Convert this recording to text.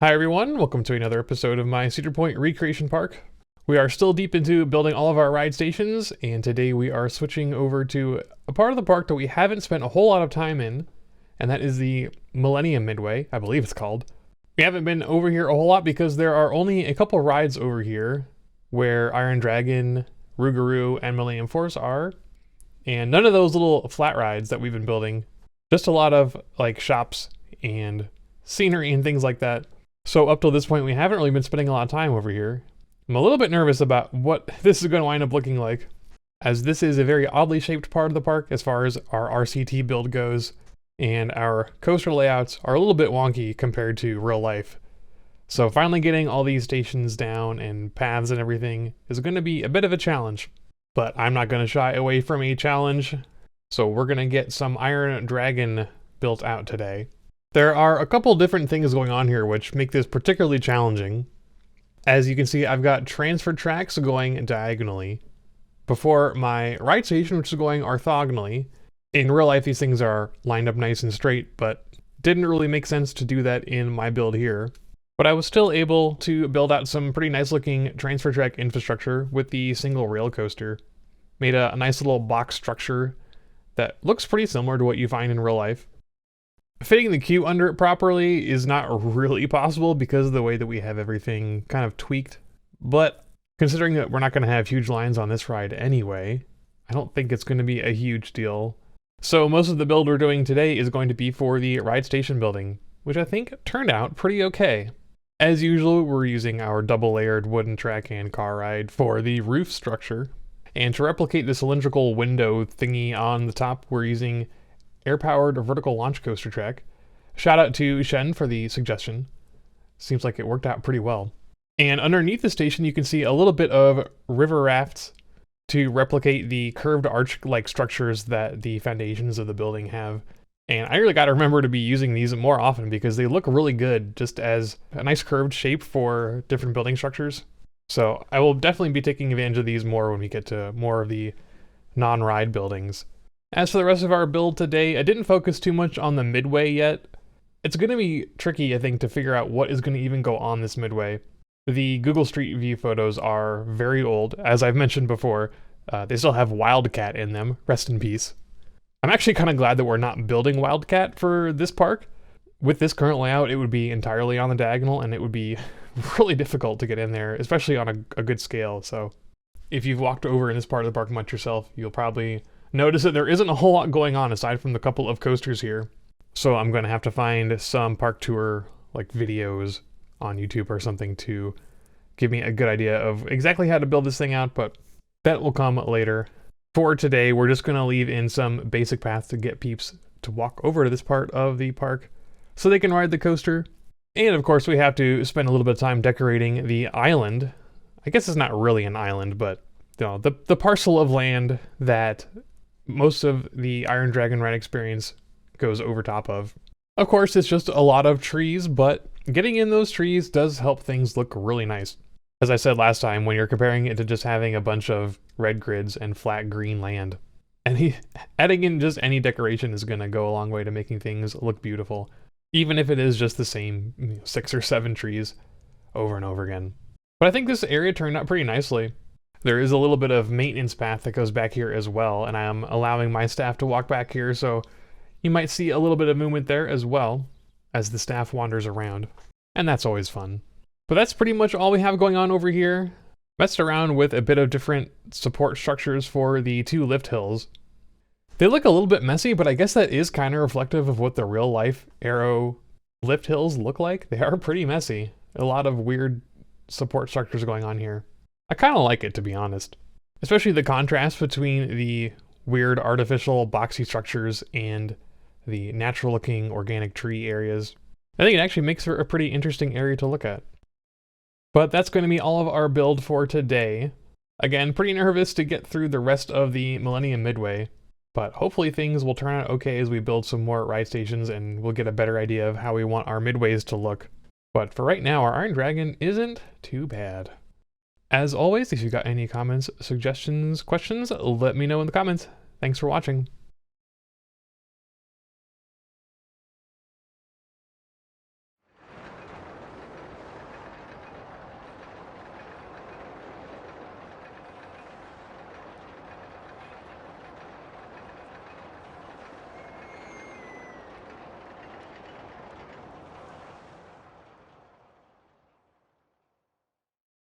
Hi everyone, welcome to another episode of my Cedar Point Recreation Park. We are still deep into building all of our ride stations, and today we are switching over to a part of the park that we haven't spent a whole lot of time in, and that is the Millennium Midway, I believe it's called. We haven't been over here a whole lot because there are only a couple rides over here where Iron Dragon, Rougarou, and Millennium Force are, and none of those little flat rides that we've been building, just a lot of like shops and scenery and things like that. So up till this point, we haven't really been spending a lot of time over here. I'm a little bit nervous about what this is going to wind up looking like, as this is a very oddly shaped part of the park as far as our RCT build goes, and our coaster layouts are a little bit wonky compared to real life. So finally getting all these stations down and paths and everything is going to be a bit of a challenge, but I'm not going to shy away from a challenge. So we're going to get some Iron Dragon built out today. There are a couple different things going on here which make this particularly challenging. As you can see, I've got transfer tracks going diagonally before my ride station, which is going orthogonally. In real life, these things are lined up nice and straight, but didn't really make sense to do that in my build here. But I was still able to build out some pretty nice looking transfer track infrastructure with the single rail coaster. Made a nice little box structure that looks pretty similar to what you find in real life. Fitting the queue under it properly is not really possible because of the way that we have everything kind of tweaked. But considering that we're not going to have huge lines on this ride anyway, I don't think it's going to be a huge deal. So most of the build we're doing today is going to be for the ride station building, which I think turned out pretty okay. As usual, we're using our double layered wooden track and car ride for the roof structure. And to replicate the cylindrical window thingy on the top, we're using air-powered vertical launch coaster track. Shout out to Shen for the suggestion. Seems like it worked out pretty well. And underneath the station, you can see a little bit of river rafts to replicate the curved arch-like structures that the foundations of the building have. And I really got to remember to be using these more often because they look really good just as a nice curved shape for different building structures. So I will definitely be taking advantage of these more when we get to more of the non-ride buildings. As for the rest of our build today, I didn't focus too much on the midway yet. It's going to be tricky, I think, to figure out what is going to even go on this midway. The Google Street View photos are very old, as I've mentioned before. They still have Wildcat in them, rest in peace. I'm actually kind of glad that we're not building Wildcat for this park. With this current layout, it would be entirely on the diagonal, and it would be really difficult to get in there, especially on a good scale. So if you've walked over in this part of the park much yourself, you'll probably notice that there isn't a whole lot going on aside from the couple of coasters here. So I'm going to have to find some park tour like videos on YouTube or something to give me a good idea of exactly how to build this thing out, but that will come later. For today, we're just going to leave in some basic paths to get peeps to walk over to this part of the park so they can ride the coaster. And of course, we have to spend a little bit of time decorating the island. I guess it's not really an island, but you know, the parcel of land that most of the Iron Dragon ride experience goes over top of. Of course, it's just a lot of trees, but getting in those trees does help things look really nice. As I said last time, when you're comparing it to just having a bunch of red grids and flat green land, adding in just any decoration is going to go a long way to making things look beautiful, even if it is just the same 6 or 7 trees over and over again. But I think this area turned out pretty nicely. There is a little bit of maintenance path that goes back here as well, and I am allowing my staff to walk back here, so you might see a little bit of movement there as well as the staff wanders around, and that's always fun. But that's pretty much all we have going on over here. Messed around with a bit of different support structures for the 2 lift hills. They look a little bit messy, but I guess that is kind of reflective of what the real life Aero lift hills look like. They are pretty messy. A lot of weird support structures going on here. I kind of like it, to be honest. Especially the contrast between the weird artificial boxy structures and the natural looking organic tree areas. I think it actually makes for a pretty interesting area to look at. But that's going to be all of our build for today. Again, pretty nervous to get through the rest of the Millennium Midway, but hopefully things will turn out okay as we build some more ride stations and we'll get a better idea of how we want our midways to look. But for right now, our Iron Dragon isn't too bad. As always, if you've got any comments, suggestions, questions, let me know in the comments. Thanks for watching.